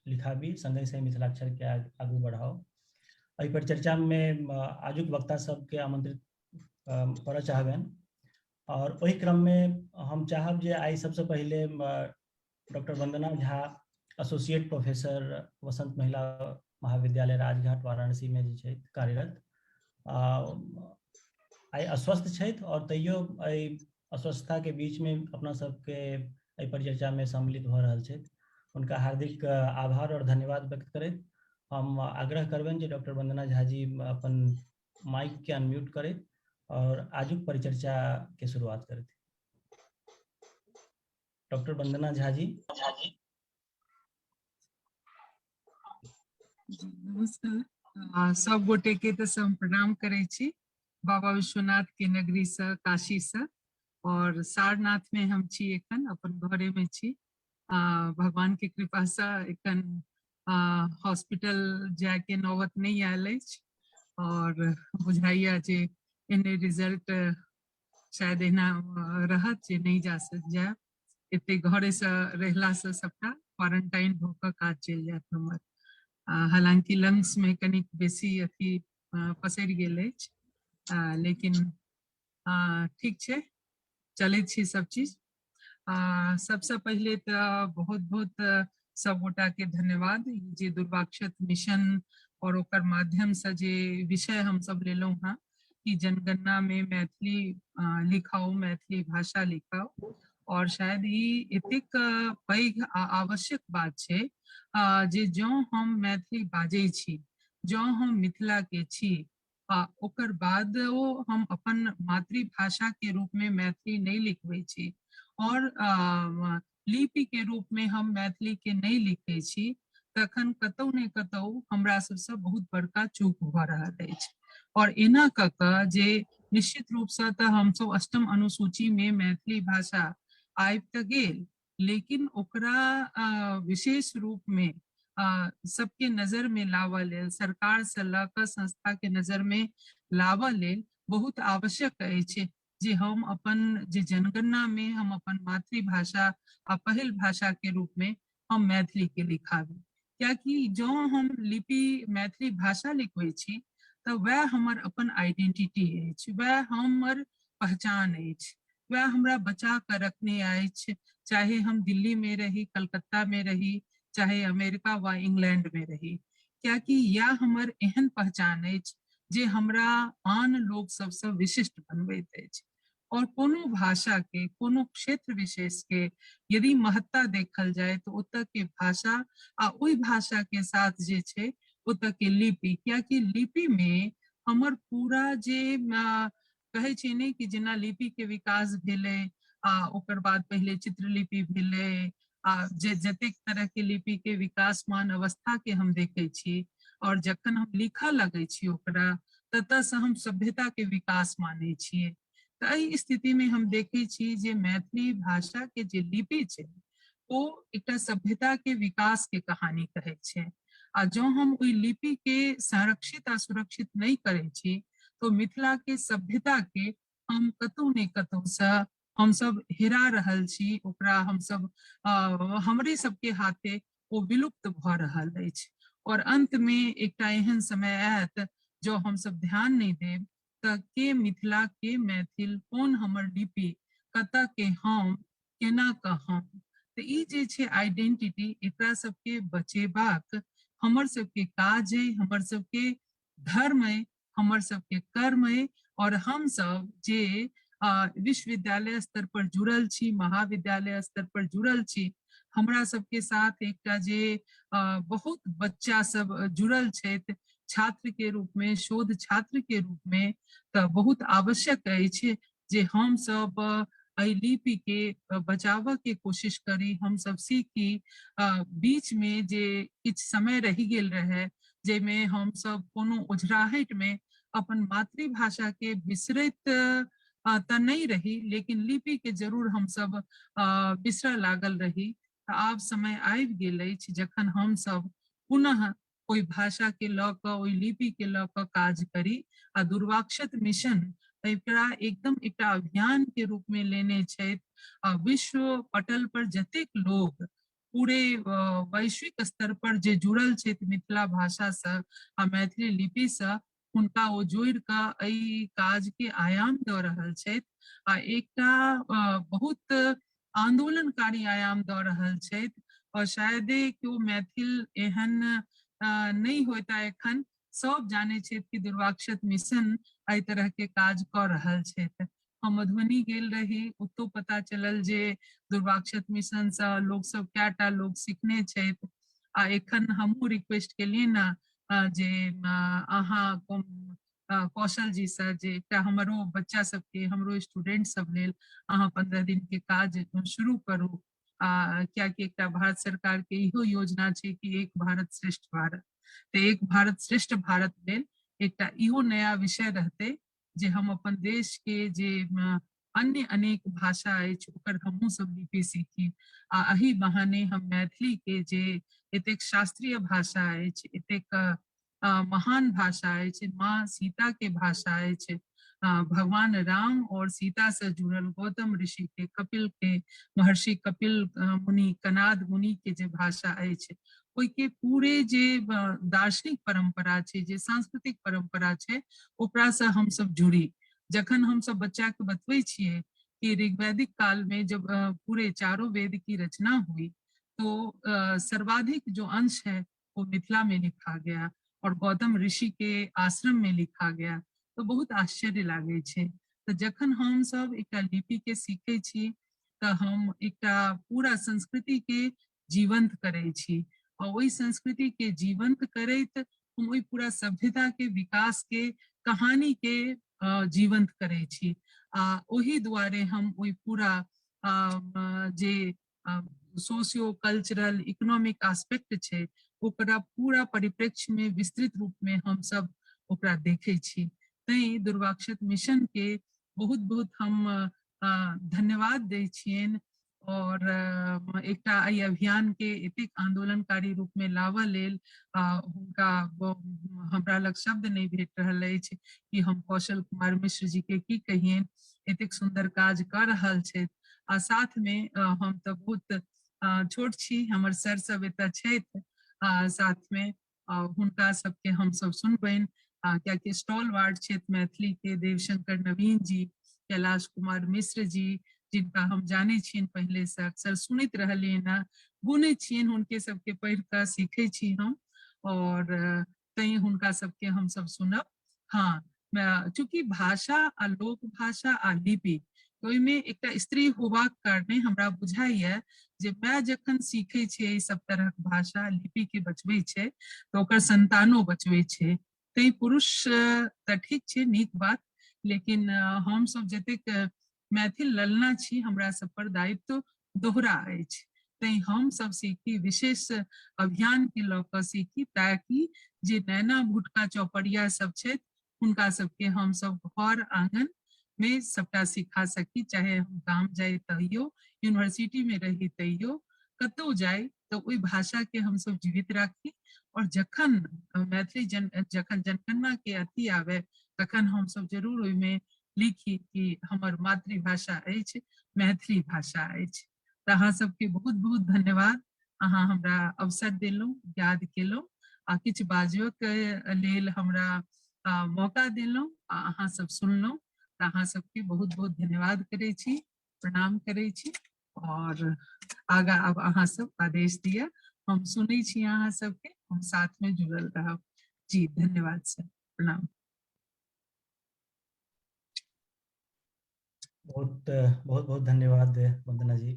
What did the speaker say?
लिखाबी संगे से मिथिलाक्षर के आगू बढ़ाओ। एहि परिचर्चा में आजुक वक्ता सबके आमंत्रित करऽ चाहबनि और वही क्रम में हम चाहब जे आई सबसे पहले डॉक्टर वंदना झा एसोसिएट प्रोफेसर वसंत महिला महाविद्यालय राजघाट वाराणसी में जे छै कार्यरत आई अस्वस्थ छथि और तैयो एहि अस्वस्थता के बीच में अपना सबके एहि परिचर्चा में सम्मिलित भऽ रहल छथि। उनका हार्दिक आभार और धन्यवाद व्यक्त करैत हम आग्रह करबनि जे डॉक्टर वंदना झा जी अपन माइक के अनम्यूट करें और आजुक परिचर्चा के शुरुआत करें। डॉक्टर वंदना झा जी। नमस्कार सब गोटे के तो हम प्रणाम करे छी बाबा विश्वनाथ के नगरी से काशी से और सारनाथ में हम छी एखन अपन घरे में छी। भगवान के कृपा से एखन हॉस्पिटल जाय के नौबत नहीं आयल अछि और बुझाइया जे एने रिजल्ट शायद एना रहत जे नहीं जा जाए एते घरे से रहला से सबटा क्वारंटाइन होकर काज चल जात हमर। हालांकि लंग्स में कनिक बेसी अथी पसरि गेल अछि लेकिन ठीक छै चलै छी सब चीज। सबसे पहले तो बहुत बहुत सब गोटा के धन्यवाद जे दुर्वाक्षत मिशन और ओकर माध्यम से जे विषय हम सब लेलहुं हाँ कि जनगणना में मैथिली लिखाओ मैथिली भाषा लिखाओ और शायद ई एतेक पैघ आवश्यक बात छै जे जँ हम मैथिली बाजै छी जँ हम मिथिला के छी ओकर बाद हम अपन मातृभाषा के रूप में मैथिली नहीं लिखबै छी और लिपि के रूप में हम मैथिली के नहीं लिखै छी तखन कतौ ने कतौ हमरा सबसे बहुत बड़का चूक भऽ रहल अछि। और एना कऽ कऽ जे निश्चित रूप से तऽ हम सब अष्टम अनुसूची में मैथिली भाषा आबि तऽ गेल लेकिन ओकरा विशेष रूप में सबके नजर में लावऽ लेल सरकार से लऽ कऽ संस्था के नजर में लावऽ लेल बहुत आवश्यक अछि जे हम अपन जे जनगणना में हम अपन मातृभाषा आ पहिल भाषा के रूप में हम मैथिली के लिखाबी। कियाकि जँ हम लिपि मैथिली भाषा लिखबै छी तऽ वह हमर अपन आइडेंटिटी अछि, वह हमर पहचान अछि, वह हमरा बचा कर रखने अछि चाहे हम दिल्ली में रही कलकत्ता में रही चाहे अमेरिका व इंग्लैंड में रही। कियाकि यह हमर एहन पहचान अछि जे हमरा आन लोग सबसे विशिष्ट बनबैत अछि। और कोनो भाषा के कोनो क्षेत्र विशेष के यदि महत्ता देखल जाए तो ओतऽ के भाषा आ ओई भाषा के साथ जे छै ओतऽ के लिपि, कियाकि लिपि में हमर पूरा जे कहै छै ने कि जेना लिपि के विकास भेलै ओकर बाद पहले चित्रलिपि भेलै जतेक तरह के लिपि के विकासमान अवस्था के हम देखे छी और जखन हम लिखऽ लगै छी ओकरा ततऽ से हम सभ्यता के विकास मानै छियै। तऽ एहि स्थिति में हम देखे छी जे मैथिली भाषा के जे लिपि छै ओ एकटा सभ्यता के विकास के कहानी कहै छै आ जँ हम ओई लिपि के संरक्षित आ सुरक्षित नहीं करै छी तो मिथिला के सभ्यता के हम कतौ ने कतौ से हम सब हेरा रहल छी, ओकरा हम सब हमरे सबके हाथे ओ विलुप्त भऽ रहल अछि। और अंत में एकटा एहन समय आयत जो हम सब ध्यान नहीं देब तऽ के मिथिला के मैथिल कोन हमर लिपि कतऽ के हम केना कऽ हम तऽ ई जे छै आइडेंटिटी एकरा सबके बचेबाक हमर सबके काज अइ, हमर सबके धर्म अइ, हमर सबके कर्म अइ और हम सब जे विश्वविद्यालय स्तर पर जुड़ल छी, महाविद्यालय स्तर पर जुड़ल छी, हमरा सबके साथ एकटा जे बहुत बच्चा सब जुड़ल छथि छात्र के रूप में, शोध छात्र के रूप में, तऽ बहुत आवश्यक अछि जे हम सब एहि लिपि के बचावऽ के कोशिश करी, हम सब सीखी। बीच में जे किछ समय रहि गेल रहे जेमे हम सब कोनो ओझराहट में अपन मातृभाषा के बिसरैत तऽ नहीं रही लेकिन लिपि के जरूर हम सब बिसरऽ लागल रही। आब समय आबि गेल अछि जखन हम सब पुनः ओई भाषा के लऽ कऽ ओई लिपि के लऽ कऽ काज करी आ दुर्वाक्षत मिशन एकरा एकदम एकटा अभियान के रूप में लेने छथि। विश्व पटल पर जतेक लोग पूरे वैश्विक स्तर पर जे जुड़ल छै मिथिला भाषा से आ मैथिली लिपि से हुनका ओ जोड़ का एहि काज के आयाम दऽ रहल छै आ एकटा बहुत आंदोलनकारी आयाम दऽ रहल छै और शायदे केओ मैथिल एहन नहीं होता एखन सब जाने छै कि दुर्वाक्षत मिशन एहि तरह के काज कऽ रहल छै। हम मधुबनी गेल रही ओतो पता चलल जे दुर्वाक्षत मिशन से लोग सब कैटा लोग सीखने छै आ एखन हमहू रिक्वेस्ट केलिए ना जे अहाँ कौशल जी से जे एकटा हमरो बच्चा सबके हमरो स्टूडेंट सब लेल अहाँ 15 दिन के काज शुरू करू क्या कि एकटा भारत सरकार के इहो योजना छै कि एक भारत श्रेष्ठ भारत, तो एक भारत श्रेष्ठ भारत लेल एकटा इहो नया विषय रहते जे हम अपन देश के जे अन्य अनेक भाषा अछि ओकर हमहू सब लिपि सीखी आ एही बहाने हम मैथिली के जे एतेक शास्त्रीय भाषा अछि एतेक महान भाषा अछि माँ सीता के भाषा अछि भगवान राम और सीता से जुड़ल गौतम ऋषि के कपिल के महर्षि कपिल मुनि कनाद मुनि के जे भाषा अछि ओहि के पूरे जे दार्शनिक परंपरा छै जे सांस्कृतिक परंपरा छै ओकरा से हम सब जुड़ी। जखन हम सब बच्चा के बतबै छियै कि ऋग्वैदिक काल में जब पूरे चारों वेद की रचना हुई तो सर्वाधिक जो अंश है वो मिथिला में लिखा गया और गौतम ऋषि के आश्रम में लिखा गया तो बहुत आश्चर्य लागे छै। तो जखन हम सब एकटा लिपि के सीखे छी तो हम एकटा पूरा संस्कृति के जीवंत करे छी और वही संस्कृति के जीवंत करैत हम वही पूरा सभ्यता के विकास के कहानी के जीवंत करे छी ओही दुआरे हम वही पूरा जे सोशियो कल्चरल इकोनॉमिक एस्पेक्ट छै ओकरा पूरा परिप्रेक्ष्य में विस्तृत रूप में हम सब ओकरा देखे छी। तै दुर्वाक्षत मिशन के बहुत बहुत हम धन्यवाद दै छियनि और एकटा एहि अभियान के एतेक आंदोलनकारी रूप में लावऽ लेल हुनका हमरा लग शब्द नहीं भेट रहल अछि कि हम कौशल कुमार मिश्र जी के की कहियनि एतेक सुंदर काज कर रहल छै आ साथ में हम तो बहुत छोट छी हमर सर सब एतऽ छथि साथ में हुनका सबके हम सब सुनबनि कियाकि स्टॉल वार्ड क्षेत्र मैथिली के देवशंकर नवीन जी कैलाश कुमार मिश्र जी जिनका हम जाने छियनि पहले से अक्सर सुनैत रहलियै ना गुने छियनि हुनके सबके पढ़ कऽ सीखे छी हम और तै हुनका सबके हम सब सुनब। हाँ चूंकि भाषा आ लोक भाषा आ लिपि ओहिमे एकटा स्त्री होबाक कारणे हमरा बुझाइया जे माय जखन सीखे छै सब तरह भाषा लिपि के बचबै छै तो ओकर संतानो बचबै छै तै पुरुष तऽ ठीक छै नीक बात लेकिन हम सब जतेक मैथिल ललना छी हमरा सब पर दायित्व दोहरा अछि तै हम सब सीखी विशेष अभियान के लऽ कऽ सीखी ताकि जे नैना भुटका चौपड़िया सब छै हुनका सबके हम सब घर आंगन में सबटा सिखा सकी चाहे हम गाम जाए तैयो यूनिवर्सिटी में रही तैयो कतौ जाए तो ओई भाषा के हम सब जीवित राखी और जखन मैथिली जखन जनगणना के अथी आवे तखन हम सब जरूर ओई में लिखी कि हमर मातृभाषा अछि मैथिली भाषा अछि। तऽ अहाँ सबके बहुत बहुत धन्यवाद अहाँ हमरा अवसर देलहुँ याद केलहुँ आ किछु बाजो के लेल हमरा मौका देलहुँ आ अहाँ सब सुनलहुँ तऽ अहाँ सबके बहुत बहुत धन्यवाद करै छी प्रणाम करै छी और आगा अब अहाँ सब आदेश दिया हम सुनै छी अहाँ सबके हम साथ में जुड़ल रहब जी धन्यवाद सर प्रणाम। बहुत बहुत बहुत धन्यवाद वंदना जी।